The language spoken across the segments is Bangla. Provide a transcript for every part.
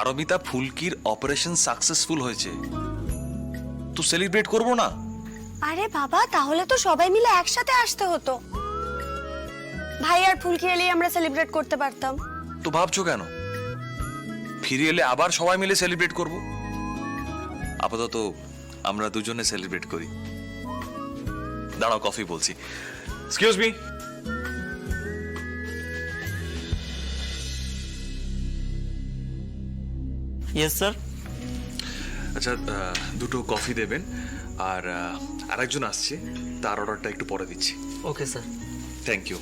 পারমিতা ফুলকির অপারেশন সাকসেসফুল হয়েছে, তো সেলিব্রেট করবো না? আরে বাবা, তাহলে তো সবাই মিলে একসাথে আসতে হতো। ভাই আর ফুলকি এলেই আমরা সেলিব্রেট করতে পারতাম। তো ভাবছো কেন? ফিরে এলে আবার সবাই মিলে সেলিব্রেট করব। আপাতত আমরা দুজনে সেলিব্রেট করি। দাঁড়াও, কফি বলছি। Excuse me. Yes sir. আচ্ছা, দুটো কফি দেবেন। আর আরেকজন আসছে, তার অর্ডারটা একটু পরে দিচ্ছি। Okay sir. Thank you.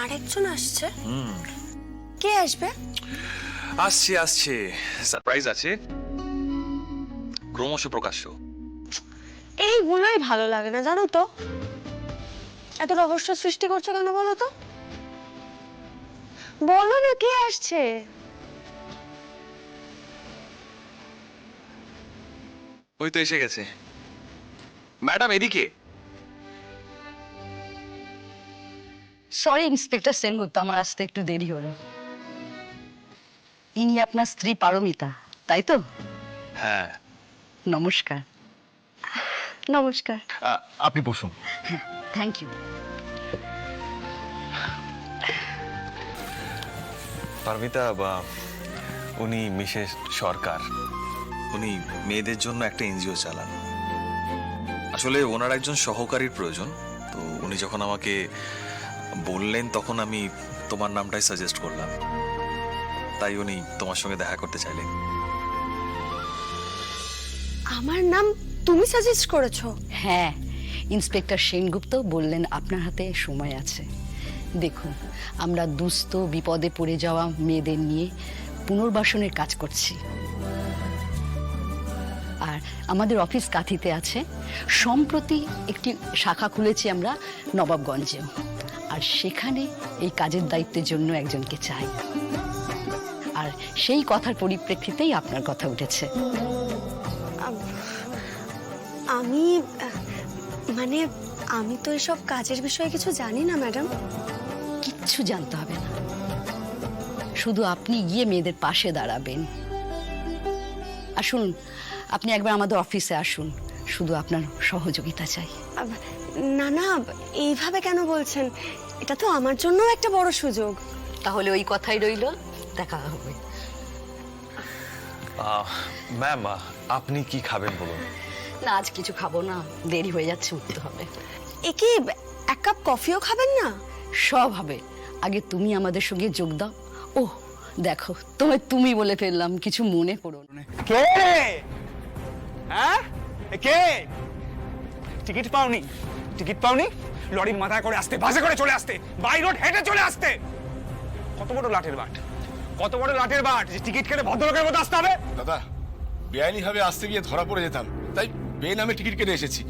আরেকজন আসছে? কে আসবে? আসছে আসছে, সারপ্রাইজ আছে, ক্রমশ প্রকাশ্য। এইগুলোই ভালো লাগে না, জানো তো। এত রহস্য সৃষ্টি করছো কেন বলো তো? বলো না, কে আসছে? ওই তো এসে গেছে। ম্যাডাম এদিকে। সরি ইন্সপেক্টর সেনগুপ্ত, আমার আসতে একটু দেরি হলো। ইনি আপনার স্ত্রী পারমিতা, তাই তো? হ্যাঁ। নমস্কার। নমস্কার। আপনি বসুন। Thank you. পারমিতা, উনি মিসেস সরকার। উনি মেয়েদের জন্য একটা এনজিও চালান। আসলে ওনার একজন সহকারীর প্রয়োজন, তো উনি যখন আমাকে বললেন তখন আমি তোমার নামটাই সাজেস্ট করলাম। তাই উনি তোমার সঙ্গে দেখা করতে চাইলেন। আমার নাম তুমি সাজেস্ট করেছো? হ্যাঁ, ইন্সপেক্টর সেনগুপ্ত বললেন আপনার হাতে সময় আছে। দেখুন, আমরা দুস্থ বিপদে পড়ে যাওয়া মেয়েদের নিয়ে পুনর্বাসনের কাজ করছি। আর আমাদের অফিস কাঁথিতে আছে। সম্প্রতি একটি শাখা খুলেছি আমরা নবাবগঞ্জেও। আর সেখানে এই কাজের দায়িত্বের জন্য একজনকে চাই। আর সেই কথার পরিপ্রেক্ষিতেই আপনার কথা উঠেছে। আমি মানে আমি তো এসব কাজের বিষয়ে কিছু জানি না ম্যাডাম। কিচ্ছু জানতে হবে না, শুধু আপনি গিয়ে মেয়েদের পাশে দাঁড়াবেন। আসুন, আপনি একবার আমাদের অফিসে আসুন, শুধু আপনার সহযোগিতা চাই। না না, এইভাবে কেন বলছেন? এটা তো আমার জন্য একটা বড় সুযোগ। তাহলে ওই কথাই রইল, দেখা হবে। ম্যাম, আপনি কি খাবেন বলুন? না, আজ কিছু খাবো না, দেরি হয়ে যাচ্ছে, উঠতে হবে। এ কি, এক কাপ কফিও খাবেন না? সব হবে, আগে তুমি আমাদের সঙ্গে যোগ দাও। ও দেখো, তুমি বলে ফেললাম, কিছু মনে করো না। কে? হ্যাঁ, কে? টিকিট পাওনি? টিকিট পাওনি? লরির মাথায় করে আসতে, বাসে করে চলে আসতে, বাই রোড হেঁটে চলে আসতে। কত বড় লাঠের বাট, কত বড় লাঠের বাট যে টিকিট কেটে ভদ্রলোকের মতো আসতে হবে। দাদা, বেআইনি ভাবে আসতে গিয়ে ধরা পড়ে যেতাম, তাই বেনামে টিকিট কেটে এসেছি।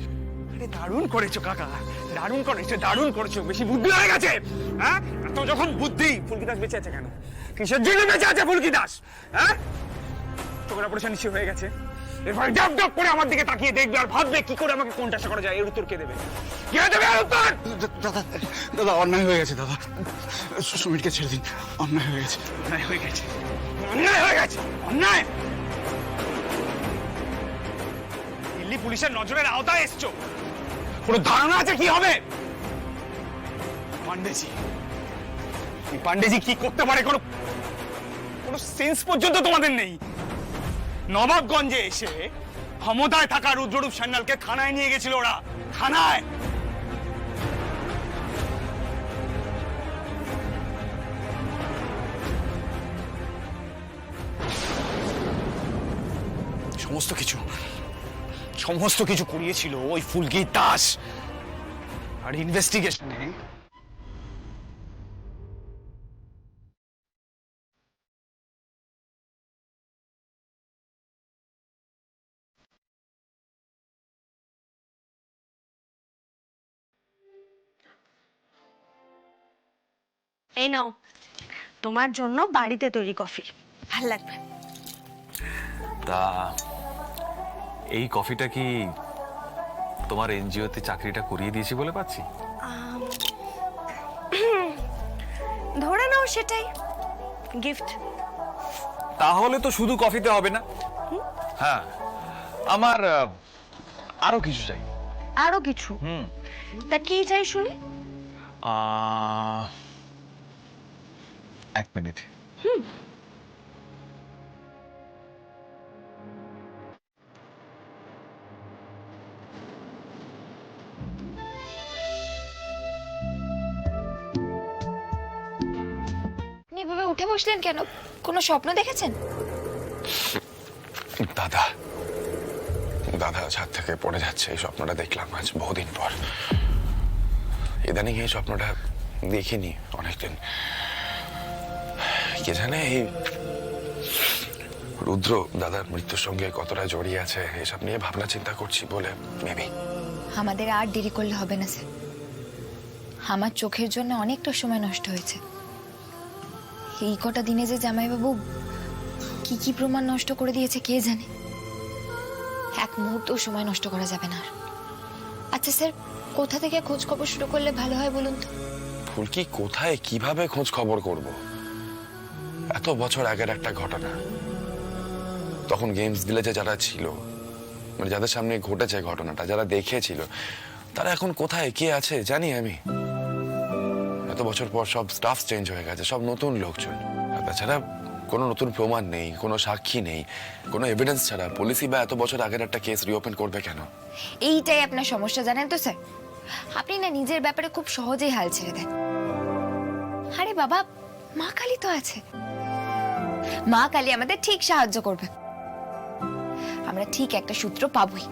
আরে দারুণ করেছো কাকা, দারুণ করেছো, দারুণ করেছো। বেশি বুদ্ধি হয়ে গেছে। হ্যাঁ, এত যখন বুদ্ধি, ফুলকি দাস বেঁচে আছে কেন? কিসের জন্য বেঁচে আছে ফুলকি দাস? হ্যাঁ, চোখের অপারেশন নিশ্চয় হয়ে গেছে। এরপরে ডাব ডাব করে আমার দিকে তাকিয়ে দেখবে আর ভাববে কি করে আমাকে কোনটা করা যায়। এর উত্তর কে দেবে? কে দেবে এর উত্তর? দাদা, দাদা অন্যায় হয়ে গেছে দাদা, সুমিতকে ছেড়ে দিন, অন্যায় হয়ে গেছে। অন্যায় হয়ে গেছে, অন্যায় হয়ে গেছে, অন্যায়। দিল্লি পুলিশের নজরের আওতায় এসছো, কোনো ধারণা আছে কি হবে? পান্ডেজি, এই পান্ডেজি কি করতে পারে কোনো কোনো সেন্স পর্যন্ত তোমাদের নেই। নবাবগঞ্জে এসে ক্ষমতায় থাকা রুদ্ররূপ সান্যালকে থানায় নিয়ে গেছিল ওরা, থানায়। সমস্ত কিছু করিয়েছিল ওই ফুলকি দাস। আর ইনভেস্টিগেশনে এই নাও, তোমার জন্য বাড়িতে তৈরি কফি, ভাল লাগবে। তা এই কফিটা কি তোমার এনজিওতে চাকরিটা করিয়ে দিয়েছি বলে পাচ্ছি? ধরে নাও সেটাই গিফট। তাহলে তো শুধু কফিতে হবে না। হ্যাঁ, আমার আরো কিছু চাই। আরো কিছু? তা কি চাই শুনি? 1 মিনিট। আপনি এভাবে উঠে বসলেন কেন? কোনো স্বপ্ন দেখেছেন? দাদা দাদা ছাদ থেকে পড়ে যাচ্ছে, এই স্বপ্নটা দেখলাম আজ বহুদিন পর। ইদানিং এই স্বপ্নটা দেখিনি অনেকদিন। কে জানে এই রুদ্র দাদার মৃত্যুর সঙ্গে কতটা জড়িয়ে আছে, এসব নিয়ে ভাবনা চিন্তা করছি বলে মেবি। আমাদের আর দেরি করলে হবে না স্যার। আমার চোখের জন্য অনেকটা সময় নষ্ট হয়েছে। এই কটা দিনে যে জামাইবাবু কি কি প্রমাণ নষ্ট করে দিয়েছে কে জানে। এক মুহূর্তও সময় নষ্ট করা যাবে না আর। আচ্ছা স্যার, কোথা থেকে খোঁজ খবর শুরু করলে ভালো হয় বলুন তো? ফুলকি কোথায় কিভাবে খোঁজ খবর করব? এত বছর আগের একটা ঘটনা। তখন গেমস ভিলেজে যারা ছিল, মানে যাদের সামনে ঘটেছে ঘটনাটা, যারা দেখেছিল, তারা এখন কোথায় কে আছে জানি আমি। এত বছর পর সব স্টাফ চেঞ্জ হয়ে গেছে, সব নতুন লোকজন। আর তাছাড়া কোনো নতুন প্রমাণ নেই, কোনো সাক্ষী নেই, কোনো এভিডেন্স ছাড়া পুলিশই বা এত বছর আগের একটা কেস রিওপেন করবে কেন? এইটাই আপনার সমস্যা, জানেন তো স্যার। আপনি না নিজের ব্যাপারে খুব সহজেই হাল ছেড়ে দেন। আরে বাবা, মা কালী তো আছে। মা কালী আমাদের ঠিক সাহায্য করবে। আমরা ঠিক একটা সূত্র পাবই।